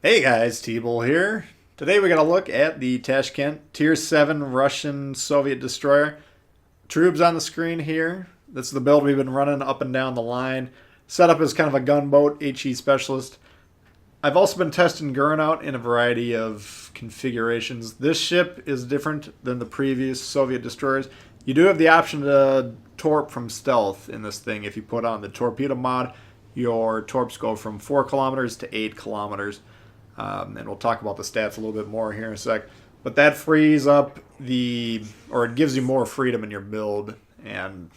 Hey guys, T-Bull here. Today we're going to look at the Tashkent Tier 7 Russian Soviet destroyer. Troops on the screen here. This is the build we've been running up and down the line. Set up as kind of a gunboat HE specialist. I've also been testing Gurn out in a variety of configurations. This ship is different than the previous Soviet destroyers. You do have the option to torp from stealth in this thing. If you put on the torpedo mod, your torps go from 4 kilometers to 8 kilometers. And we'll talk about the stats a little bit more here in a sec. But that frees up or it gives you more freedom in your build and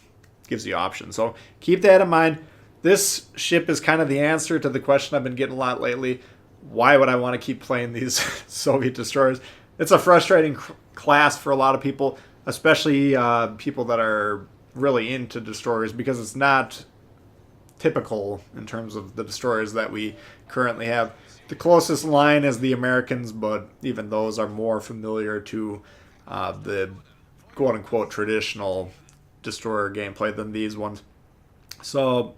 gives you options. So keep that in mind. This ship is kind of the answer to the question I've been getting a lot lately. Why would I want to keep playing these Soviet destroyers? It's a frustrating class for a lot of people, especially people that are really into destroyers, because it's not typical in terms of the destroyers that we currently have. The closest line is the Americans, but even those are more familiar to the quote-unquote traditional destroyer gameplay than these ones. So,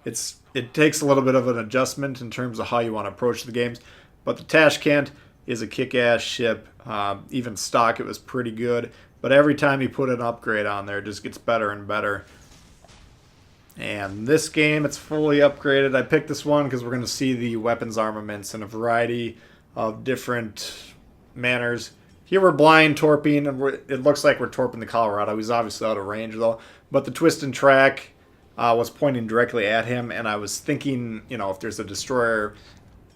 it takes a little bit of an adjustment in terms of how you want to approach the games. But the Tashkent is a kick-ass ship. Even stock, it was pretty good. But every time you put an upgrade on there, it just gets better and better. And this game, it's fully upgraded. I picked this one because we're going to see the weapons armaments in a variety of different manners. Here we're blind torping, and it looks like we're torping the Colorado. He's obviously out of range, though. But the twist and track was pointing directly at him, and I was thinking, if there's a destroyer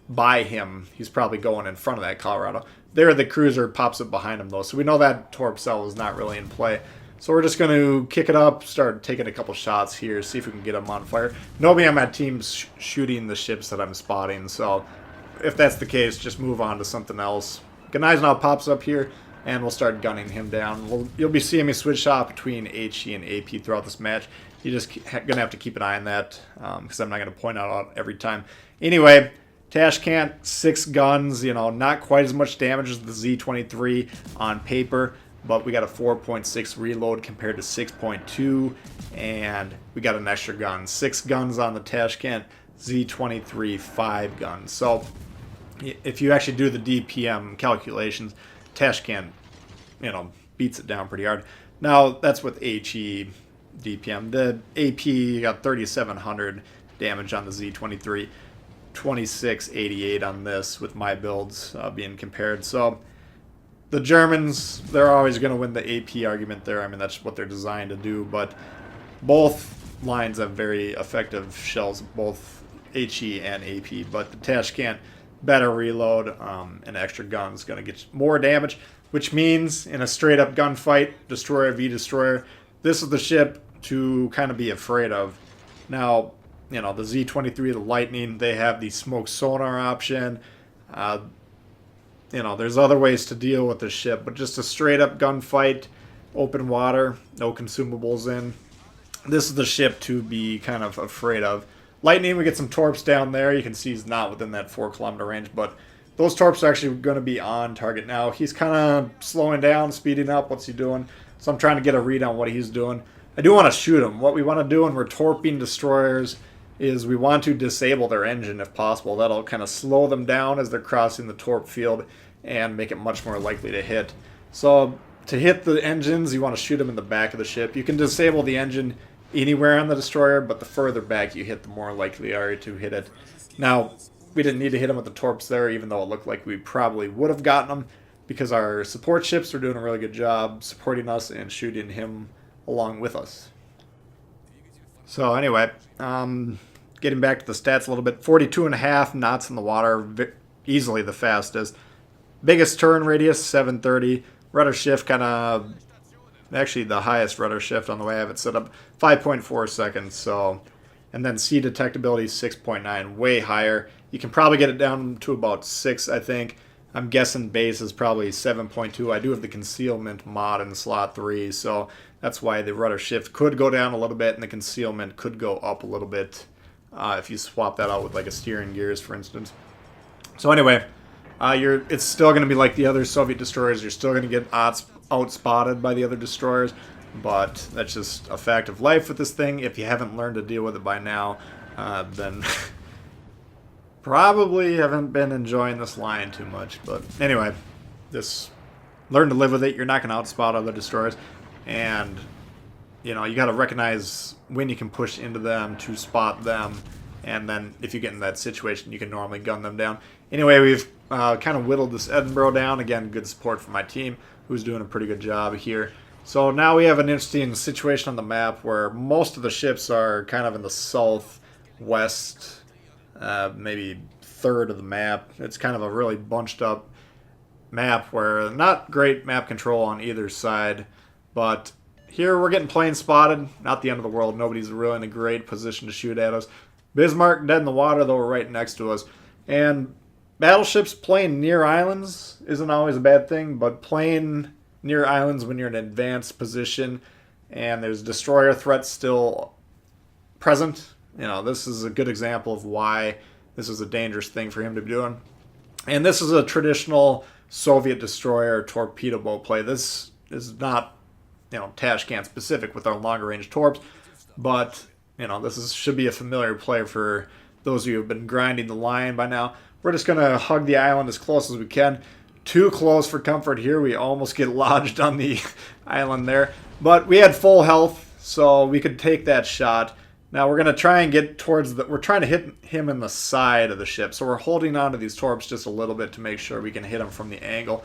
by him, he's probably going in front of that Colorado. There, the cruiser pops up behind him, though, so we know that torp cell is not really in play. So we're just going to kick it up, start taking a couple shots here, see if we can get them on fire. Nobody on my team's shooting the ships that I'm spotting, so if that's the case, just move on to something else. Gneisenau pops up here, and we'll start gunning him down. You'll be seeing me switch out between HE and AP throughout this match. You're just going to have to keep an eye on that, because I'm not going to point out every time. Anyway, Tashkent, 6 guns, not quite as much damage as the Z-23 on paper, but we got a 4.6 reload compared to 6.2, and we got an extra gun. 6 guns on the Tashkent, Z-23, 5 guns. So if you actually do the DPM calculations, Tashkent, beats it down pretty hard. Now, that's with HE DPM. The AP got 3,700 damage on the Z-23, 2688 on this with my builds being compared. So the Germans, they're always going to win the AP argument there. I mean, that's what they're designed to do. But both lines have very effective shells, both HE and AP. But the Tashkent, better reload, and extra guns going to get more damage, which means in a straight-up gunfight, destroyer v destroyer, this is the ship to kind of be afraid of. Now, the Z-23, the Lightning, they have the smoke sonar option. There's other ways to deal with this ship, but just a straight-up gunfight, open water, no consumables in. This is the ship to be kind of afraid of. Lightning, we get some torps down there. You can see he's not within that 4-kilometer range, but those torps are actually going to be on target now. He's kind of slowing down, speeding up. What's he doing? So I'm trying to get a read on what he's doing. I do want to shoot him. What we want to do when we're torping destroyers is we want to disable their engine if possible. That'll kind of slow them down as they're crossing the torp field and make it much more likely to hit. So to hit the engines, you want to shoot them in the back of the ship. You can disable the engine anywhere on the destroyer, but the further back you hit, the more likely you are to hit it. Now, we didn't need to hit them with the torps there, even though it looked like we probably would have gotten them, because our support ships are doing a really good job supporting us and shooting him along with us. So anyway, getting back to the stats a little bit, 42.5 knots in the water, easily the fastest. Biggest turn radius, 730. Rudder shift kind of, actually the highest rudder shift on the way I have it set up, 5.4 seconds. So, and then sea detectability, 6.9, way higher. You can probably get it down to about 6, I think. I'm guessing base is probably 7.2. I do have the concealment mod in slot 3, so that's why the rudder shift could go down a little bit and the concealment could go up a little bit if you swap that out with like a steering gears, for instance. So anyway, it's still going to be like the other Soviet destroyers. You're still going to get outspotted by the other destroyers, but that's just a fact of life with this thing. If you haven't learned to deal with it by now, then Probably haven't been enjoying this line too much, but anyway, this learn to live with it. You're not going to outspot other destroyers, and you know you got to recognize when you can push into them to spot them, and then if you get in that situation, you can normally gun them down. Anyway, we've kind of whittled this Edinburgh down. Again, good support from my team, who's doing a pretty good job here. So now we have an interesting situation on the map where most of the ships are kind of in the southwest. Maybe third of the map. It's kind of a really bunched up map where not great map control on either side, but here we're getting plane spotted. Not the end of the world. Nobody's really in a great position to shoot at us. Bismarck dead in the water, though we're right next to us. And battleships playing near islands isn't always a bad thing, but playing near islands when you're in an advanced position and there's destroyer threats still present. You know, this is a good example of why this is a dangerous thing for him to be doing. And this is a traditional Soviet destroyer torpedo boat play. This is not, you know, Tashkent specific with our longer range torps, but, you know, should be a familiar play for those of you who have been grinding the line by now. We're just going to hug the island as close as we can. Too close for comfort here. We almost get lodged on the island there. But we had full health, so we could take that shot. Now we're going to try and get towards we're trying to hit him in the side of the ship. So we're holding on to these torps just a little bit to make sure we can hit him from the angle.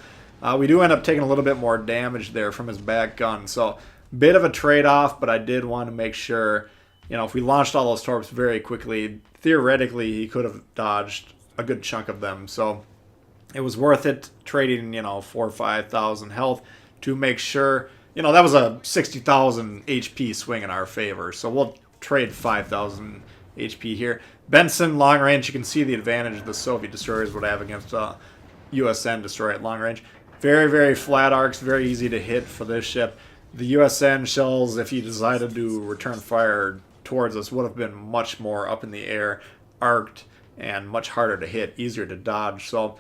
We do end up taking a little bit more damage there from his back gun. So bit of a trade-off, but I did want to make sure, you know, if we launched all those torps very quickly, theoretically he could have dodged a good chunk of them. So it was worth it trading, you know, 4,000 or 5,000 health to make sure, you know, that was a 60,000 HP swing in our favor. So we'll trade 5,000 HP here. Benson, long range, you can see the advantage the Soviet destroyers would have against a USN destroyer at long range. Very, very flat arcs, very easy to hit for this ship. The USN shells, if you decided to return fire towards us, would have been much more up in the air, arced, and much harder to hit, easier to dodge. So,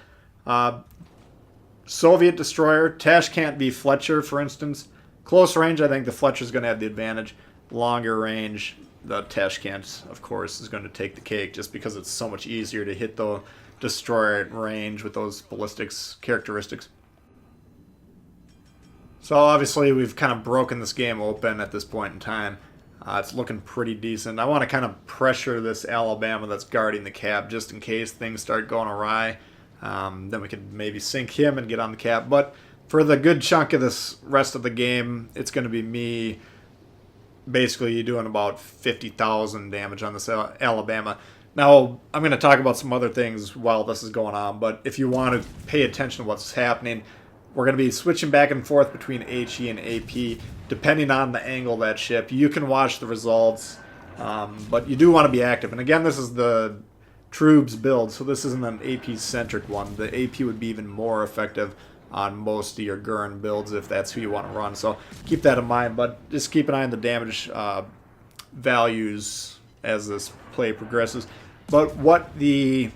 Soviet destroyer, Tashkent v. Fletcher, for instance. Close range, I think the Fletcher's going to have the advantage. Longer range, the Tashkent, of course, is going to take the cake just because it's so much easier to hit the destroyer at range with those ballistics characteristics. So obviously we've kind of broken this game open at this point in time. It's looking pretty decent. I want to kind of pressure this Alabama that's guarding the cap just in case things start going awry. Then we can maybe sink him and get on the cap. But for the good chunk of this rest of the game, it's going to be me basically doing about 50,000 damage on this Alabama. Now, I'm going to talk about some other things while this is going on, but if you want to pay attention to what's happening, we're going to be switching back and forth between HE and AP, depending on the angle of that ship. You can watch the results, but you do want to be active. And again, this is the troops build, so this isn't an AP-centric one. The AP would be even more effective on most of your Gurren builds if that's who you want to run. So keep that in mind, but just keep an eye on the damage values as this play progresses. But what the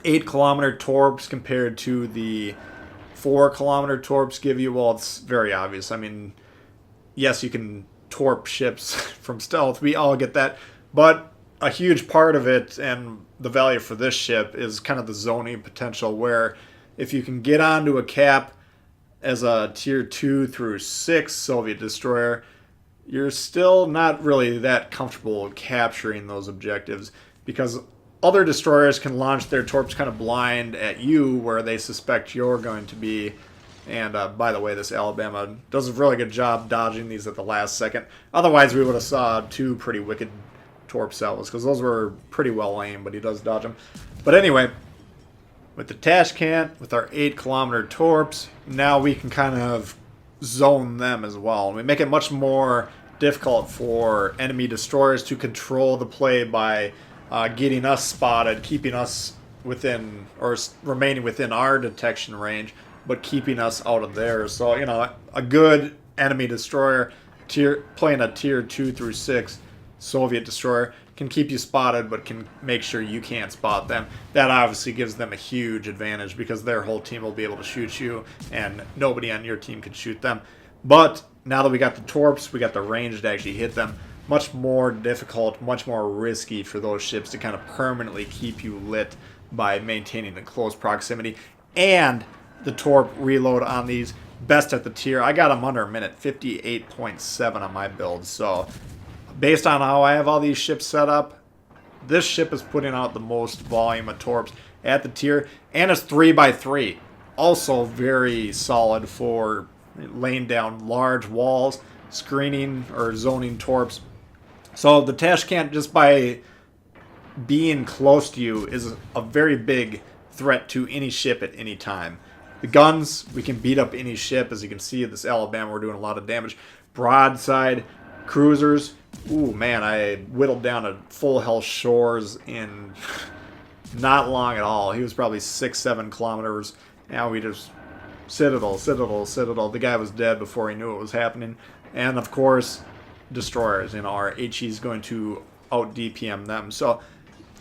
8-kilometer torps compared to the 4-kilometer torps give you, well, it's very obvious. I mean, yes, you can torp ships from stealth. We all get that. But a huge part of it, and the value for this ship, is kind of the zoning potential, where if you can get onto a cap as a tier 2 through 6 Soviet destroyer, you're still not really that comfortable capturing those objectives, because other destroyers can launch their torps kind of blind at you where they suspect you're going to be. And by the way, this Alabama does a really good job dodging these at the last second. Otherwise, we would have saw 2 pretty wicked torp salvos, because those were pretty well aimed, but he does dodge them. But anyway, with the Tashkent, with our 8-kilometer torps, now we can kind of zone them as well. And we make it much more difficult for enemy destroyers to control the play by getting us spotted, keeping us within, or remaining within our detection range, but keeping us out of theirs. So, you know, a good enemy destroyer playing a tier 2 through 6 Soviet destroyer can keep you spotted, but can make sure you can't spot them. That obviously gives them a huge advantage, because their whole team will be able to shoot you, and nobody on your team can shoot them. But now that we got the torps, we got the range to actually hit them. Much more difficult, much more risky for those ships to kind of permanently keep you lit by maintaining the close proximity. And the torp reload on these, best at the tier. I got them under a minute, 58.7 on my build. So based on how I have all these ships set up, this ship is putting out the most volume of torps at the tier, and it's 3x3. Also very solid for laying down large walls, screening or zoning torps. So the Tashkent, just by being close to you, is a very big threat to any ship at any time. The guns, we can beat up any ship. As you can see, this Alabama, we're doing a lot of damage. Broadside, cruisers. Ooh, man, I whittled down to full health Shores in not long at all. He was probably 6-7 kilometers. Now we just Citadel. The guy was dead before he knew it was happening. And of course, destroyers. Our HE is going to out DPM them. So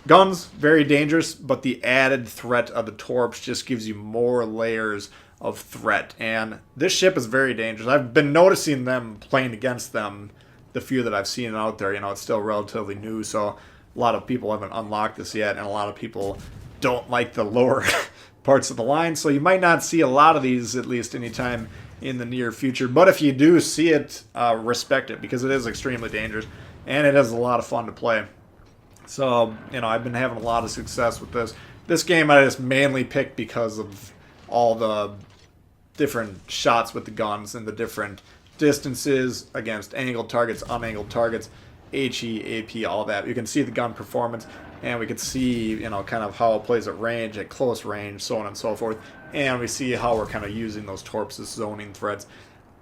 guns, very dangerous, but the added threat of the torps just gives you more layers of threat. And this ship is very dangerous. I've been noticing them playing against them, the few that I've seen out there. It's still relatively new, so a lot of people haven't unlocked this yet, and a lot of people don't like the lower parts of the line, so you might not see a lot of these, at least anytime in the near future. But if you do see it, respect it, because it is extremely dangerous, and it is a lot of fun to play. So, I've been having a lot of success with this. This game I just mainly picked because of all the different shots with the guns and the different distances against angled targets, unangled targets, HE, AP, all that. You can see the gun performance, and we can see, kind of how it plays at range, at close range, so on and so forth. And we see how we're kind of using those torps as zoning threats.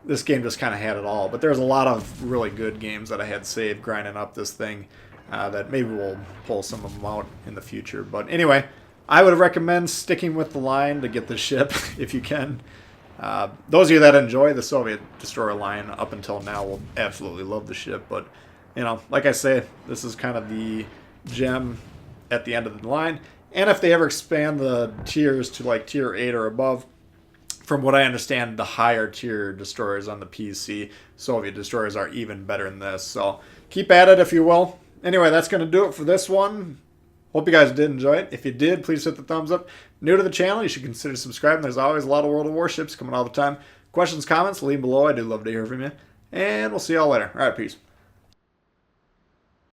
This game just kind of had it all. But there's a lot of really good games that I had saved grinding up this thing that maybe we'll pull some of them out in the future. But anyway, I would recommend sticking with the line to get the ship if you can. Those of you that enjoy the Soviet destroyer line up until now will absolutely love the ship. But, like I say, this is kind of the gem at the end of the line. And if they ever expand the tiers to like tier 8 or above, from what I understand, the higher tier destroyers on the PC, Soviet destroyers, are even better than this. So keep at it, if you will. Anyway, that's going to do it for this one. Hope you guys did enjoy it. If you did, please hit the thumbs up. New to the channel, you should consider subscribing. There's always a lot of World of Warships coming all the time. Questions, comments, leave below. I do love to hear from you. And we'll see y'all later. All right, peace.